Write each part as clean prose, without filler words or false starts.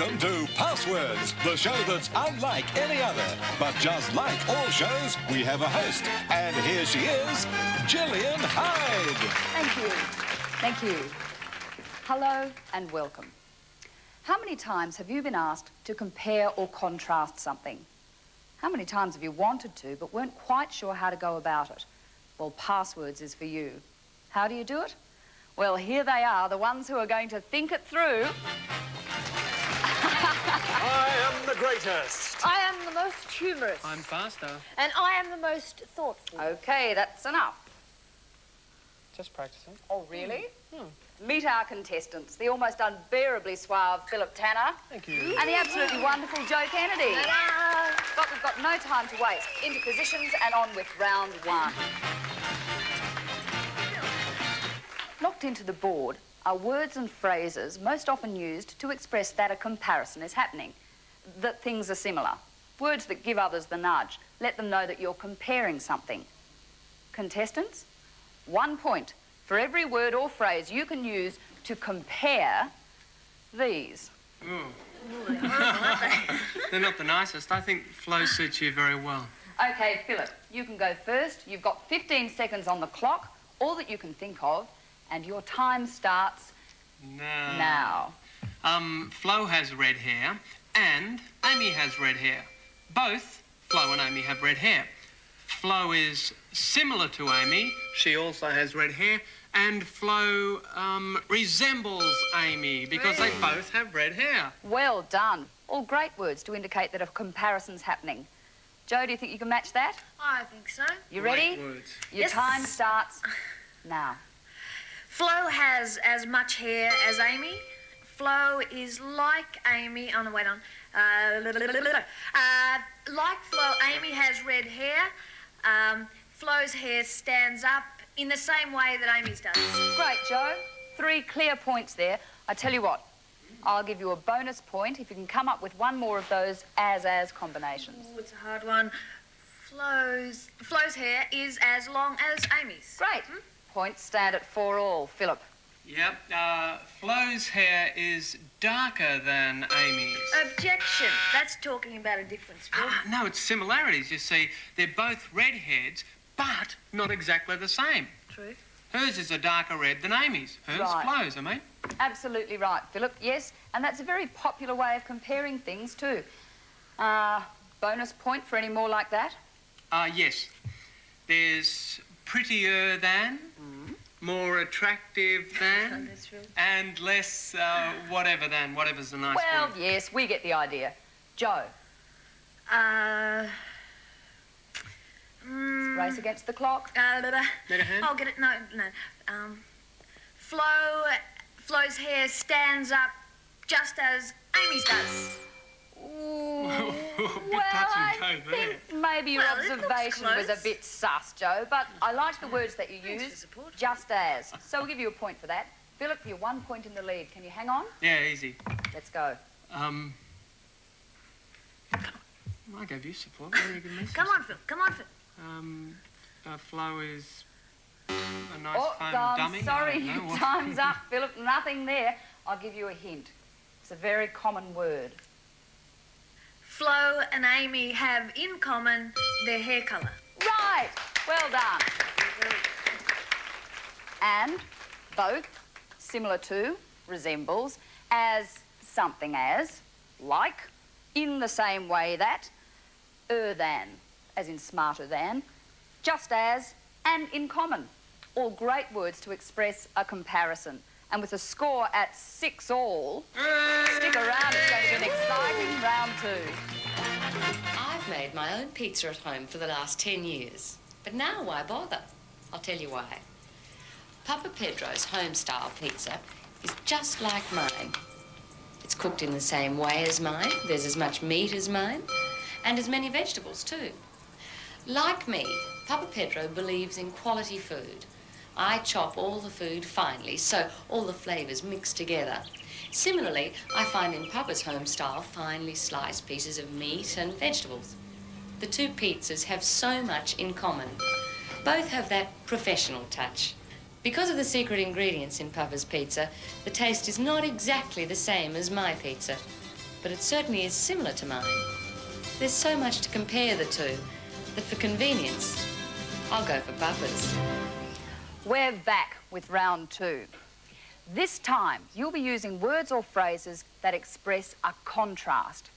Welcome to Passwords, the show that's unlike any other. But just like all shows, we have a host. And here she is, Gillian Hyde. Thank you. Thank you. Hello and welcome. How many times have you been asked to compare or contrast something? How many times have you wanted to but weren't quite sure how to go about it? Well, Passwords is for you. How do you do it? Well, here they are, the ones who are going to think it through. I am the greatest. I am the most humorous. I'm faster. And I am the most thoughtful. OK, that's enough. Just practicing. Oh, really? Meet our contestants, the almost unbearably suave Philip Tanner. Thank you. And the absolutely wonderful Joe Kennedy. Ta-da! But we've got no time to waste. Into positions and on with round one. Locked into the board are words and phrases most often used to express that a comparison is happening, that things are similar. Words that give others the nudge, let them know that you're comparing something. Contestants, 1 point for every word or phrase you can use to compare these. Ooh. They're not the nicest. I think flow suits you very well. OK, Philip, you can go first. You've got 15 seconds on the clock, all that you can think of, and your time starts now. Flo has red hair and Amy has red hair. Both Flo and Amy have red hair. Flo is similar to Amy. She also has red hair. And Flo resembles Amy because they both have red hair. Well done. All great words to indicate that a comparison's happening. Joe, do you think you can match that? I think so. You ready? Great words. Your Yes. time starts now. Flo has as much hair as Amy. Flo is like Amy. Oh, no, wait on. Like Flo, Amy has red hair. Flo's hair stands up in the same way that Amy's does. Great, Joe. 3 clear points there. I tell you what, I'll give you a bonus point if you can come up with one more of those as combinations. Ooh, it's a hard one. Flo's hair is as long as Amy's. Great. Points stand at 4 all. Philip. Yep. Flo's hair is darker than Amy's. Objection. That's talking about a difference, Phil. No, it's similarities. You see, they're both redheads, but not exactly the same. True. Hers is a darker red than Amy's. Hers, Right. Flo's, I mean. Absolutely right, Philip. Yes, and that's a very popular way of comparing things too. Bonus point for any more like that? Yes. There's prettier than, more attractive than, That's true. and less whatever than. Whatever's the nice Well, word. yes, we get the idea. Joe, race against the clock. Let her hand. I'll get it. No. Flo's hair stands up just as Amy's does. Ooh, Bit well, touch and I go there. think maybe your Well, it looks observation was a close. bit sus, Joe, but I liked the words that you Thanks for used, support. just as. So we'll give you a point for that. Philip, you're 1 point in the lead. Can you hang on? Yeah, easy. Let's go. I gave you support. Why don't you give me Come some on, Phil. Come on, Phil. support? Flo is a nice Oh, foam I'm dummy. sorry, I don't know what- time's up, Philip. Nothing there. I'll give you a hint. It's a very common word. Flo and Amy have in common their hair colour. Right. Well done. And both, similar to, resembles, as, something as, like, in the same way that, than, as in smarter than, just as, and in common. All great words to express a comparison. And with a score at 6 all, stick around, it's going to be an exciting round 2. I've made my own pizza at home for the last 10 years. But now why bother? I'll tell you why. Papa Pedro's home-style pizza is just like mine. It's cooked in the same way as mine. There's as much meat as mine, and as many vegetables too. Like me, Papa Pedro believes in quality food. I chop all the food finely, so all the flavours mix together. Similarly, I find in Papa's home style finely sliced pieces of meat and vegetables. The two pizzas have so much in common. Both have that professional touch. Because of the secret ingredients in Papa's pizza, the taste is not exactly the same as my pizza. but it certainly is similar to mine. There's so much to compare the two that for convenience, I'll go for Papa's. We're back with round 2. This time, you'll be using words or phrases that express a contrast.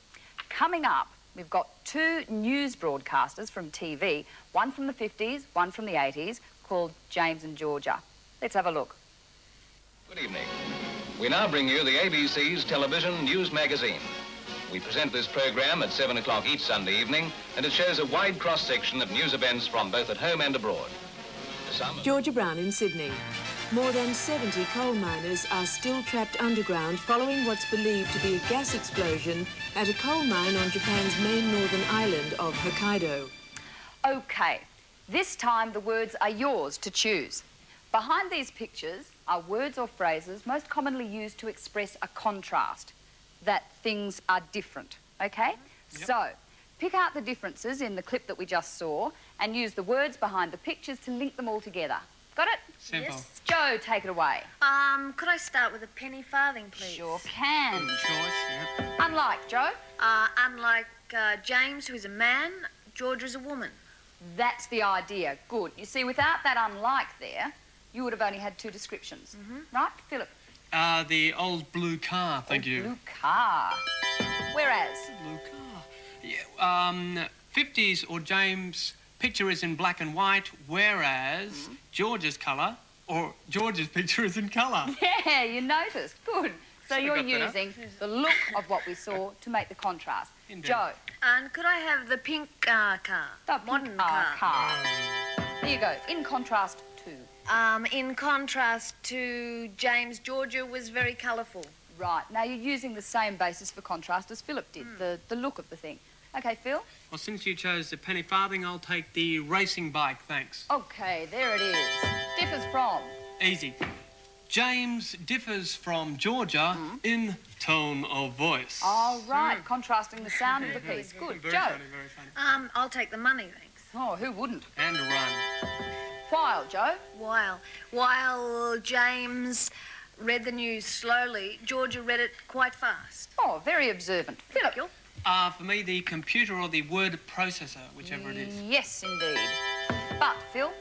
Coming up, we've got 2 news broadcasters from TV, one from the 50s, one from the 80s, called James and Georgia. Let's have a look. Good evening. We now bring you the ABC's television news magazine. We present this program at 7 o'clock each Sunday evening, and it shows a wide cross-section of news events from both at home and abroad. Georgia Brown in Sydney. More than 70 coal miners are still trapped underground following what's believed to be a gas explosion at a coal mine on Japan's main northern island of Hokkaido. OK, this time the words are yours to choose. Behind these pictures are words or phrases most commonly used to express a contrast, that things are different, OK? Yep. So, pick out the differences in the clip that we just saw and use the words behind the pictures to link them all together. Got it? Simple. Yes. Joe, take it away. Could I start with a penny farthing, please? Sure can. Good choice, yeah. Unlike, Joe? Unlike James, who is a man, Georgia is a woman. That's the idea. Good. You see, without that unlike there, you would have only had 2 descriptions. Right, Philip? The old blue car, thank you. Blue car. Whereas? Blue car. Yeah, 50s or James' picture is in black and white, whereas George's colour, or George's picture is in colour. Yeah, you noticed. Good. So Should've you're got that up. using the look of what we saw to make the contrast. Indeed. Joe. And could I have the pink car? The modern pink car. There you go. In contrast to. In contrast to James, Georgia was very colourful. Right. Now, you're using the same basis for contrast as Philip did, the look of the thing. OK, Phil? Well, since you chose the penny farthing, I'll take the racing bike, thanks. OK, there it is. Differs from. Easy. James differs from Georgia in tone of voice. All right, contrasting the sound of the piece. Good. Very Joe? funny, very funny. I'll take the money, thanks. Oh, who wouldn't? And run. While, Joe? While James read the news slowly, Georgia read it quite fast. Oh, very observant. Philip? For me, the computer or the word processor, whichever it is. Yes, indeed. But, Phil?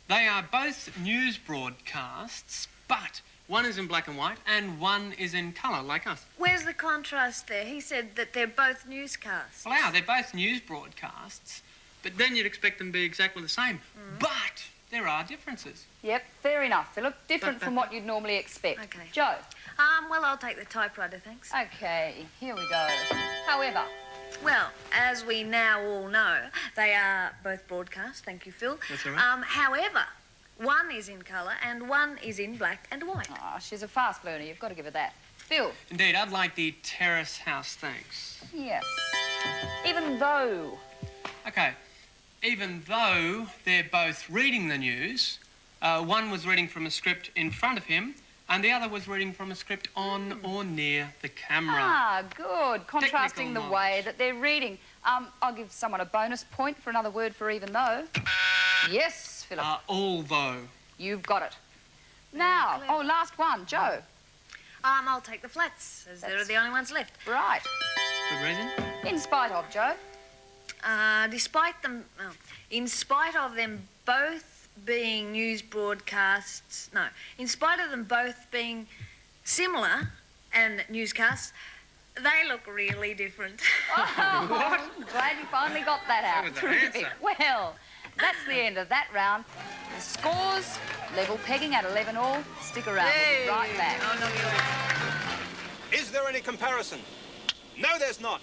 They are both news broadcasts, but one is in black and white and one is in colour, like us. Where's the contrast there? He said that they're both newscasts. Well, they're both news broadcasts, but then you'd expect them to be exactly the same. But there are differences. Yep, fair enough, Philip. Different from what you'd normally expect. OK. Joe? Well, I'll take the typewriter, thanks. OK, here we go. However, Well, as we now all know, they are both broadcast. Thank you, Phil. That's all right. However, one is in colour and one is in black and white. she's a fast learner. You've got to give her that. Phil? Indeed, I'd like the terrace house, thanks. Yes. Even though. OK. Even though they're both reading the news, one was reading from a script in front of him and the other was reading from a script on or near the camera. Ah, good. Contrasting Technical the way that they're reading. I'll give someone a bonus point for another word for even though. Yes, Philip. Although. You've got it. Now, last one. Joe. I'll take the flats, as they're the only ones left. Right. Good reason. In spite of, Joe. In spite of them both being news broadcasts, in spite of them both being similar and newscasts, they look really different. Oh, I'm glad you finally got that out. was an Terrific. answer. Well, that's the end of that round. The scores, level pegging at 11 all. Stick around. We'll be right back. Oh, no, Is there any comparison? No, there's not.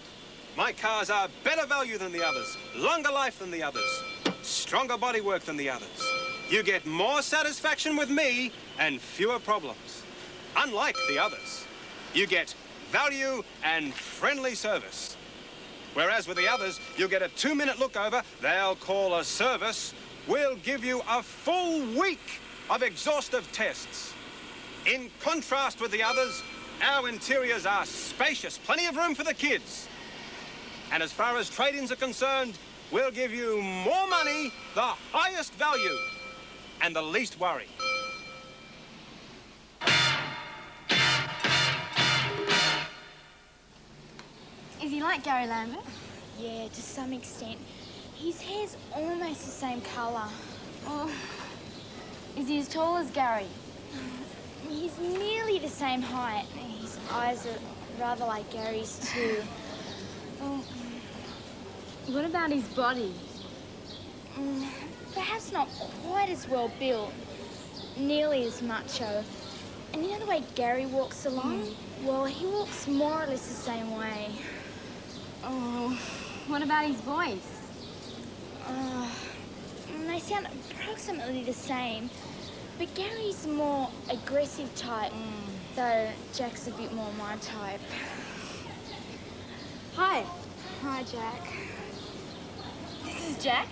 My cars are better value than the others, longer life than the others, stronger bodywork than the others. You get more satisfaction with me and fewer problems. Unlike the others, you get value and friendly service. Whereas with the others, you get a 2-minute look over, they'll call a service. We'll give you a full week of exhaustive tests. In contrast with the others, our interiors are spacious, plenty of room for the kids. And as far as trade-ins are concerned, we'll give you more money, the highest value, and the least worry. you like Gary Lambert? Yeah, to some extent. His hair's almost the same colour. Oh, is he as tall as Gary? He's nearly the same height. His eyes are rather like Gary's too. Oh, what about his body? Perhaps not quite as well built. Nearly as macho. And you know the way Gary walks along? Well, he walks more or less the same way. Oh, what about his voice? They sound approximately the same. But Gary's more aggressive type, though Jack's a bit more my type. Hi. Hi, Jack. This is Jack.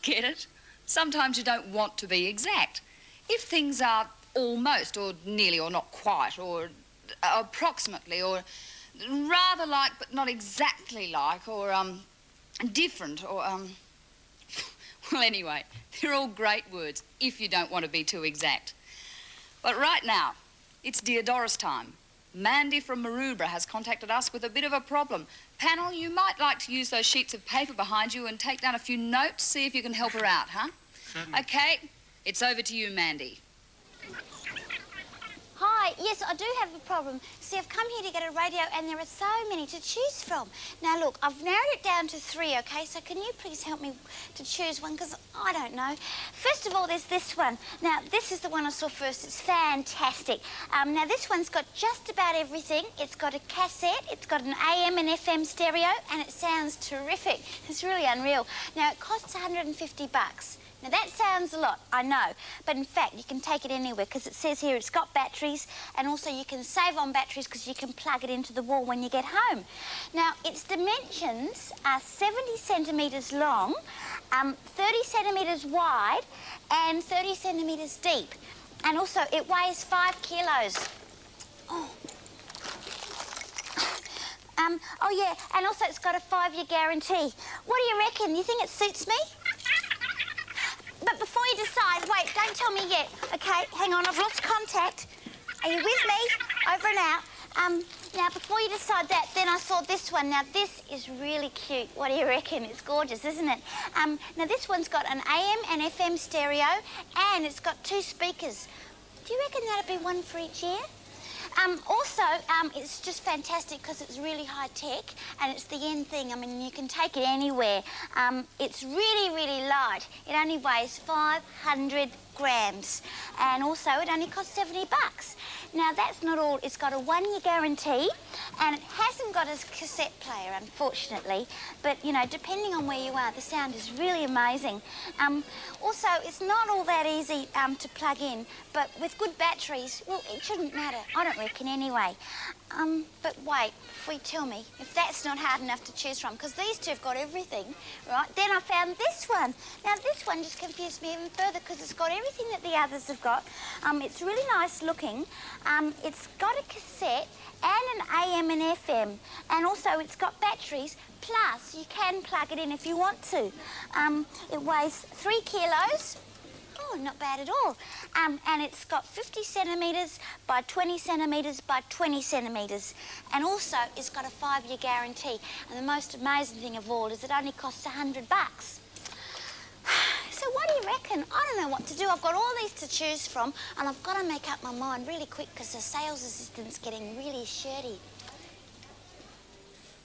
Get it? Sometimes you don't want to be exact. If things are almost or nearly or not quite or approximately or rather like but not exactly like or different or well, anyway, they're all great words if you don't want to be too exact. But right now, it's Dear Doris time. Mandy from Maroubra has contacted us with a bit of a problem. Panel, you might like to use those sheets of paper behind you and take down a few notes, see if you can help her out, huh? Certainly. Okay, it's over to you, Mandy. Hi, yes, I do have a problem. See, I've come here to get a radio and there are so many to choose from. Now, look, I've narrowed it down to 3, okay? So can you please help me to choose one? Because I don't know. First of all, there's this one. Now, this is the one I saw first. It's fantastic. Now, this one's got just about everything. It's got a cassette, it's got an AM and FM stereo, and it sounds terrific. It's really unreal. Now, it costs $150. Now, that sounds a lot, I know, but in fact, you can take it anywhere because it says here it's got batteries and also you can save on batteries because you can plug it into the wall when you get home. Now, its dimensions are 70 centimetres long, 30 centimetres wide and 30 centimetres deep. And also, it weighs 5 kilos. Oh, yeah, and also it's got a 5-year guarantee. What do you reckon? You think it suits me? But before you decide, wait, don't tell me yet. Okay, hang on, I've lost contact. Are you with me? Over and out. Now, before you decide that, then I saw this one. Now, this is really cute. What do you reckon? It's gorgeous, isn't it? Now, this one's got an AM and FM stereo, and it's got 2 speakers. Do you reckon that'd be one for each ear? Also, it's just fantastic because it's really high tech and it's the end thing. I mean, you can take it anywhere. It's really, really light. It only weighs 500 grams and also it only costs $70. Now, that's not all. It's got a 1-year guarantee and it hasn't got a cassette player, unfortunately. But, you know, depending on where you are, the sound is really amazing. Also, it's not all that easy to plug in, but with good batteries, well, it shouldn't matter. I don't reckon anyway. But wait, before you tell me, if that's not hard enough to choose from, because these two have got everything, right, then I found this one. Now, this one just confused me even further because it's got everything that the others have got. It's really nice looking. It's got a cassette and an AM and FM, and also it's got batteries, plus you can plug it in if you want to. It weighs 3 kilos. Oh, not bad at all. And it's got 50 centimetres by 20 centimetres by 20 centimetres. And also, it's got a 5-year guarantee. And the most amazing thing of all is it only costs $100. So what do you reckon? I don't know what to do. I've got all these to choose from, and I've got to make up my mind really quick because the sales assistant's getting really shirty.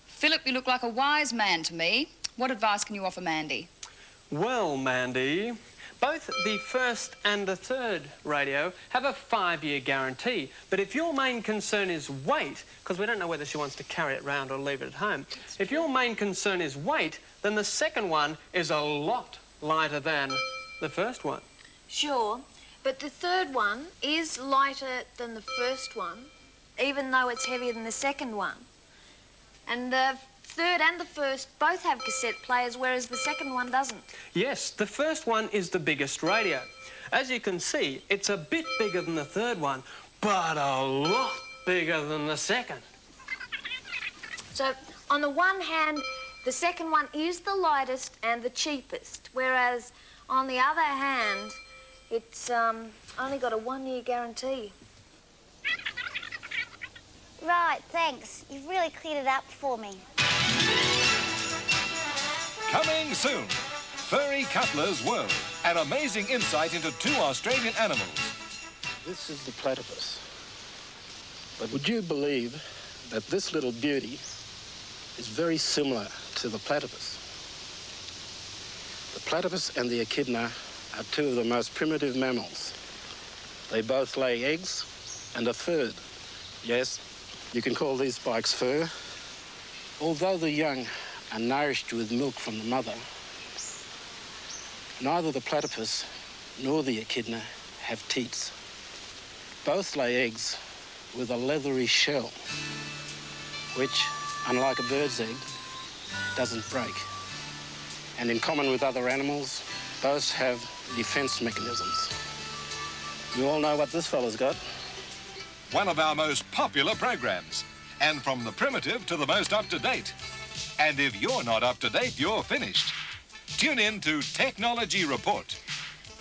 Philip, you look like a wise man to me. What advice can you offer Mandy? Well, Mandy, both the first and the third radio have a 5-year guarantee. But if your main concern is weight, because we don't know whether she wants to carry it round or leave it at home, if your main concern is weight, then the second one is a lot lighter than the first one. Sure, but the third one is lighter than the first one, even though it's heavier than the second one. And the third and the first both have cassette players, whereas the second one doesn't. Yes, the first one is the biggest radio. As you can see, it's a bit bigger than the third one, but a lot bigger than the second. So, on the one hand, the second one is the lightest and the cheapest, whereas on the other hand, it's only got a 1-year guarantee. Right, thanks. You've really cleared it up for me. Coming soon, Furry Cutler's World, an amazing insight into 2 Australian animals. This is the platypus. But would you believe that this little beauty is very similar to the platypus? The platypus and the echidna are 2 of the most primitive mammals. They both lay eggs and are furred. Yes, you can call these spikes fur. Although the young are nourished with milk from the mother, neither the platypus nor the echidna have teats. Both lay eggs with a leathery shell, which, unlike a bird's egg, doesn't break. And in common with other animals, both have defense mechanisms. You all know what this fella's got. One of our most popular programs. And from the primitive to the most up-to-date. And if you're not up-to-date, you're finished. Tune in to Technology Report.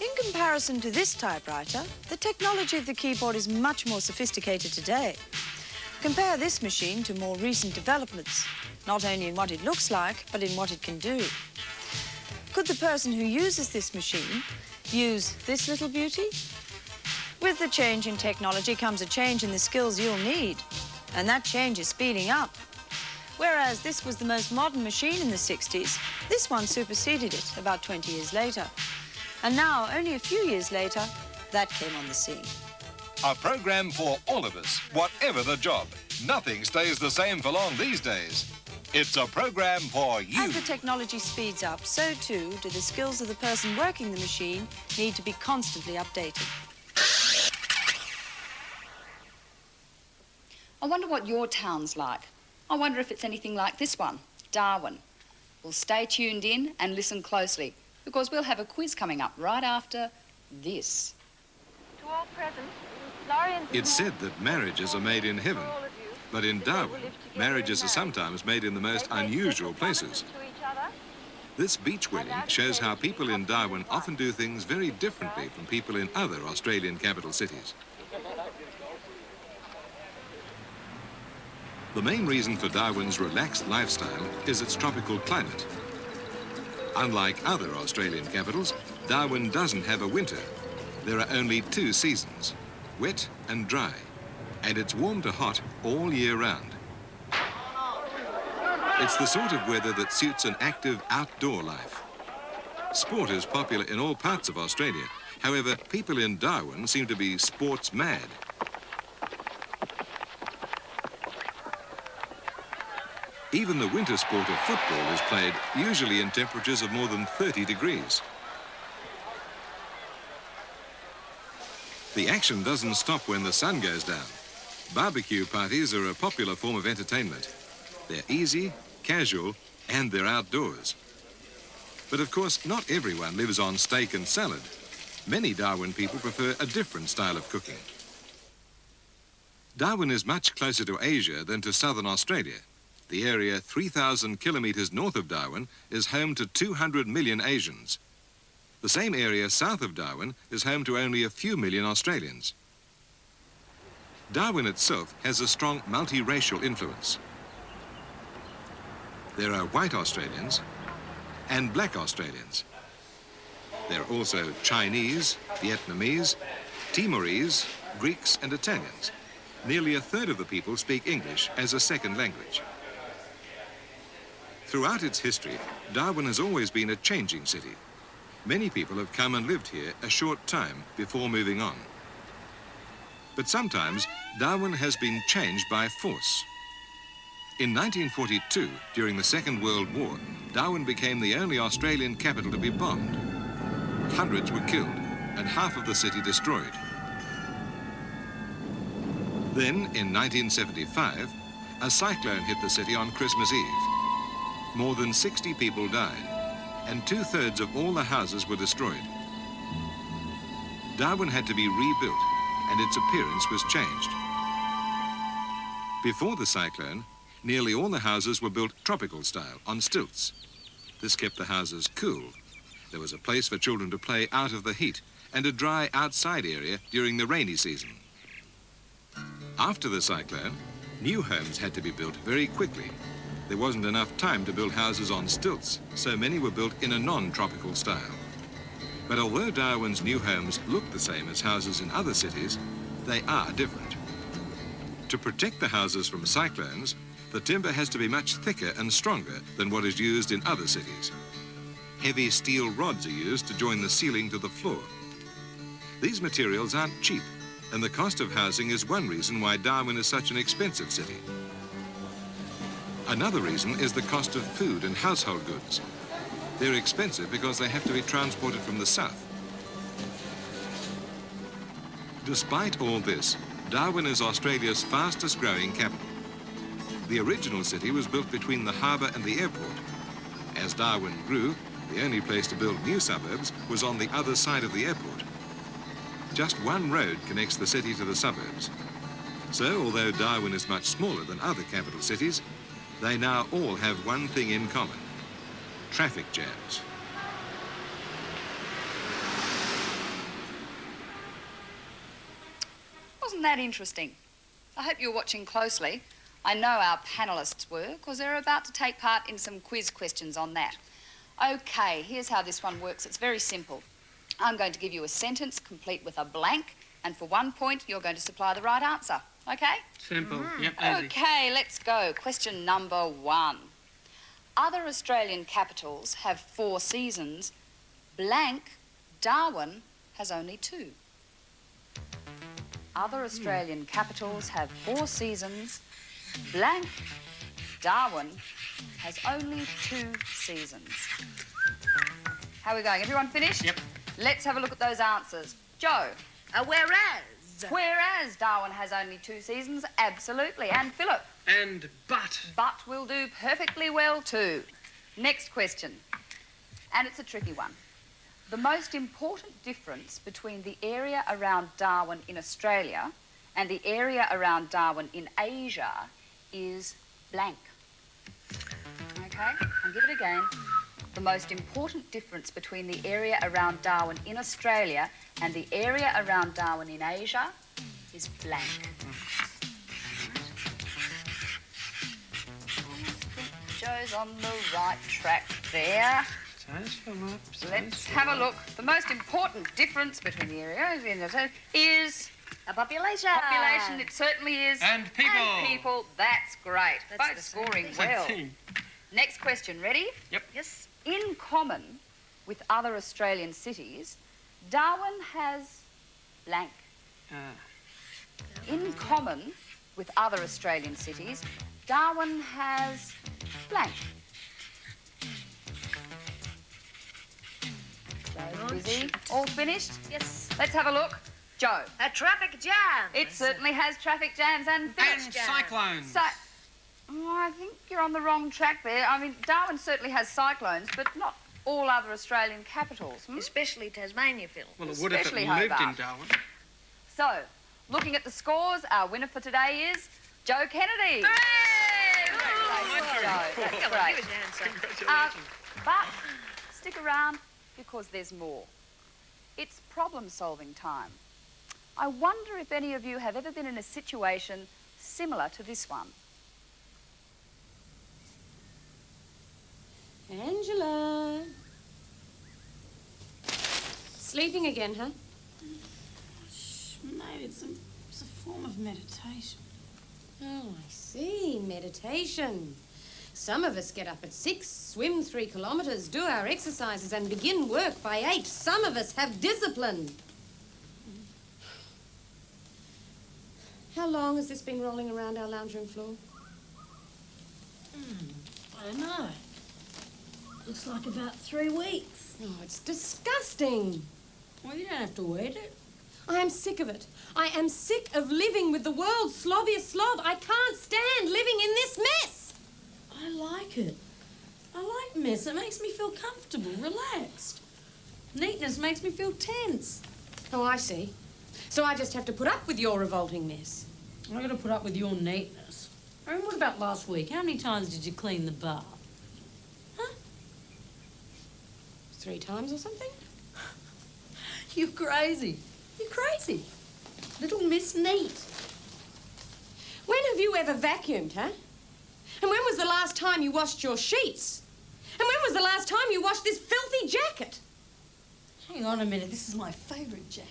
In comparison to this typewriter, the technology of the keyboard is much more sophisticated today. Compare this machine to more recent developments, not only in what it looks like, but in what it can do. Could the person who uses this machine use this little beauty? With the change in technology comes a change in the skills you'll need, and that change is speeding up. Whereas this was the most modern machine in the 60s, this one superseded it about 20 years later. And now, only a few years later, that came on the scene. A program for all of us, whatever the job. Nothing stays the same for long these days. It's a program for you. As the technology speeds up, so too do the skills of the person working the machine need to be constantly updated. I wonder what your town's like. I wonder if it's anything like this one, Darwin. Well, stay tuned in and listen closely, because we'll have a quiz coming up right after this. To all present, Laurie. It's said that marriages are made in heaven, but in Darwin, marriages are sometimes made in the most unusual places. This beach wedding shows how people in Darwin often do things very differently from people in other Australian capital cities. The main reason for Darwin's relaxed lifestyle is its tropical climate. Unlike other Australian capitals, Darwin doesn't have a winter. There are only 2 seasons, wet and dry, and it's warm to hot all year round. It's the sort of weather that suits an active outdoor life. Sport is popular in all parts of Australia. However, people in Darwin seem to be sports mad. Even the winter sport of football is played, usually in temperatures of more than 30 degrees. The action doesn't stop when the sun goes down. Barbecue parties are a popular form of entertainment. They're easy, casual, and they're outdoors. But of course, not everyone lives on steak and salad. Many Darwin people prefer a different style of cooking. Darwin is much closer to Asia than to southern Australia. The area 3,000 kilometres north of Darwin is home to 200 million Asians. The same area south of Darwin is home to only a few million Australians. Darwin itself has a strong multiracial influence. There are white Australians and black Australians. There are also Chinese, Vietnamese, Timorese, Greeks and Italians. Nearly a third of the people speak English as a second language. Throughout its history, Darwin has always been a changing city. Many people have come and lived here a short time before moving on. But sometimes, Darwin has been changed by force. In 1942, during the Second World War, Darwin became the only Australian capital to be bombed. Hundreds were killed and half of the city destroyed. Then, in 1975, a cyclone hit the city on Christmas Eve. More than 60 people died, and 2/3 of all the houses were destroyed. Darwin had to be rebuilt, and its appearance was changed. Before the cyclone, nearly all the houses were built tropical style, on stilts. This kept the houses cool. There was a place for children to play out of the heat, and a dry outside area during the rainy season. After the cyclone, New homes had to be built very quickly. There wasn't enough time to build houses on stilts, so many were built in a non-tropical style. But although Darwin's new homes look the same as houses in other cities, they are different. To protect the houses from cyclones, the timber has to be much thicker and stronger than what is used in other cities. Heavy steel rods are used to join the ceiling to the floor. These materials aren't cheap, and the cost of housing is one reason why Darwin is such an expensive city. Another reason is the cost of food and household goods. They're expensive because they have to be transported from the south. Despite all this, Darwin is Australia's fastest growing capital. The original city was built between the harbour and the airport. As Darwin grew, the only place to build new suburbs was on the other side of the airport. Just one road connects the city to the suburbs. So, although Darwin is much smaller than other capital cities, they now all have one thing in common: traffic jams. Wasn't that interesting? I hope you're watching closely. I know our panellists were, because they're about to take part in some quiz questions on that. Okay, here's how this one works. It's very simple. I'm going to give you a sentence complete with a blank, and for 1 point, you're going to supply the right answer. Okay? Simple. Yep, easy. Okay, let's go. Question number 1. Other Australian capitals have 4 seasons. Blank, Darwin has only 2. Other Australian capitals have 4 seasons. Blank, Darwin has only 2 seasons. How are we going? Everyone finished? Yep. Let's have a look at those answers. Joe? Whereas. Whereas Darwin has only 2 seasons, absolutely. And Philip? And but. But will do perfectly well too. Next question. And it's a tricky one. The most important difference between the area around Darwin in Australia and the area around Darwin in Asia is blank. Okay, I'll give it again. The most important difference between the area around Darwin in Australia and the area around Darwin in Asia is blank. Joe's on the right track there. Let's have a look. The most important difference between the areas is a population. Population, it certainly is. And people. And people, that's great. That's both the same scoring thing. well. Same thing. Next question, ready? Yep. Yes. In common with other Australian cities, Darwin has blank. In common with other Australian cities, Darwin has blank. Joe's busy. All finished? Yes. Let's have a look. Joe. A traffic jam. It certainly has traffic jams and And cyclones. I think you're on the wrong track there. I mean, Darwin certainly has cyclones, but not all other Australian capitals. Especially Tasmania, Phil. Well, it would if it Especially lived in Hobart. Darwin. So, looking at the scores, our winner for today is Joe Kennedy. Hooray! Congratulations, Joe. That's Come on, great. give us your hand, son. Congratulations. But stick around because there's more. It's problem-solving time. I wonder if any of you have ever been in a situation similar to this one. Angela. Sleeping again, huh? Mate, it's a form of meditation. Oh, I see. Meditation. Some of us get up at 6, swim 3 kilometres, do our exercises and begin work by 8. Some of us have discipline. How long has this been rolling around our lounge room floor? I don't know. Looks like about 3 weeks. Oh, it's disgusting. Well, you don't have to eat it. I am sick of it. I am sick of living with the world's slobbiest slob. I can't stand living in this mess. I like it. I like mess. It makes me feel comfortable, relaxed. Neatness makes me feel tense. Oh, I see. So I just have to put up with your revolting mess. I'm going to put up with your neatness. I mean, what about last week? How many times did you clean the bar? 3 times or something? You're crazy. You're crazy. Little Miss Neat. When have you ever vacuumed, huh? And when was the last time you washed your sheets? And when was the last time you washed this filthy jacket? Hang on a minute, this is my favourite jacket.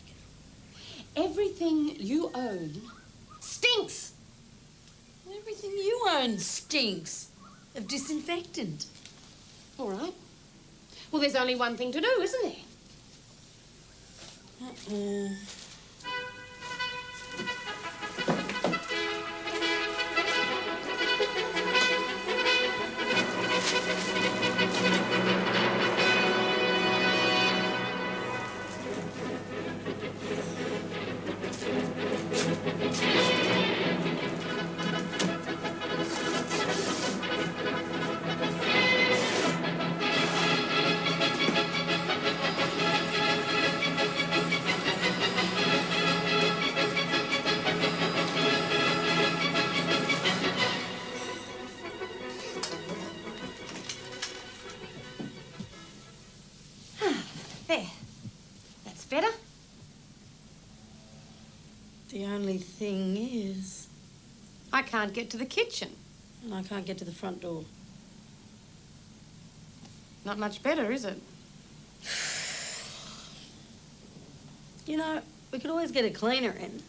Everything you own stinks. Everything you own stinks of disinfectant. All right. Well, there's only one thing to do, isn't there? There. That's better. The only thing is... I can't get to the kitchen. And I can't get to the front door. Not much better, is it? You know, we could always get a cleaner in.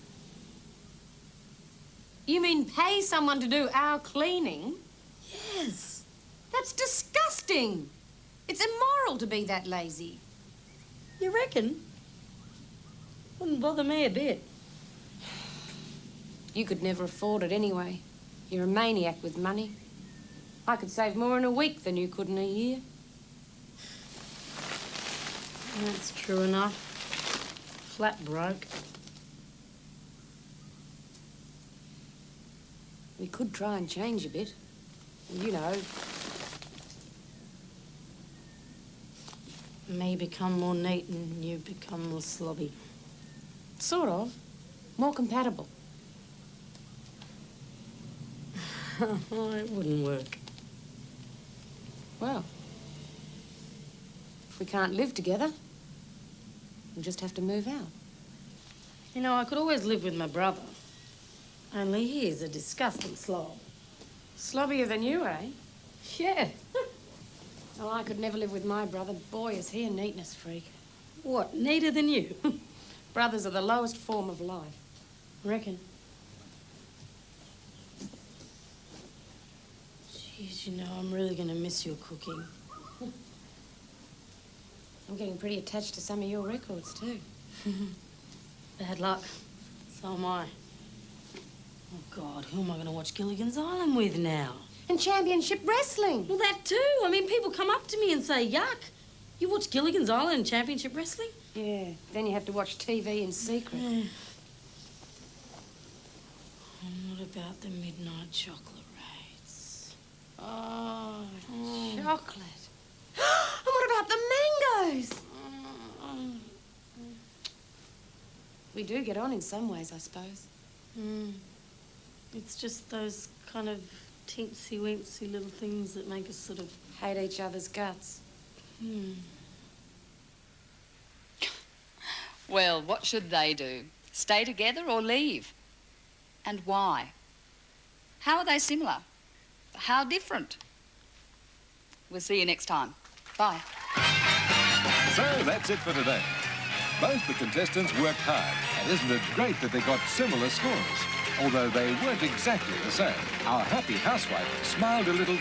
You mean pay someone to do our cleaning? Yes. That's disgusting. It's immoral to be that lazy. You reckon? Wouldn't bother me a bit. You could never afford it anyway. You're a maniac with money. I could save more in a week than you could in a year. That's true enough. Flat broke. We could try and change a bit. You know. Me become more neat and you become more slobby. Sort of. More compatible. It wouldn't work. Well, if we can't live together, we'll just have to move out. You know, I could always live with my brother. Only he is a disgusting slob. Slobbier than you, eh? Yeah. Well, I could never live with my brother. Boy, is he a neatness freak. What, neater than you? Brothers are the lowest form of life. Reckon. Jeez, you know, I'm really going to miss your cooking. I'm getting pretty attached to some of your records, too. Bad luck. So am I. Oh, God, who am I going to watch Gilligan's Island with now? And championship wrestling. Well, that too. I mean, people come up to me and say, yuck. You watch Gilligan's Island and championship wrestling? Yeah, then you have to watch TV in secret. And what about the midnight chocolate rates? Oh, chocolate. And what about the mangoes? We do get on in some ways, I suppose. It's just those kind of teensy-weensy little things that make us sort of... hate each other's guts. Well, what should they do? Stay together or leave? And why? How are they similar? How different? We'll see you next time. Bye. So that's it for today. Both the contestants worked hard, and isn't it great that they got similar scores? Although they weren't exactly the same. Our happy housewife smiled a little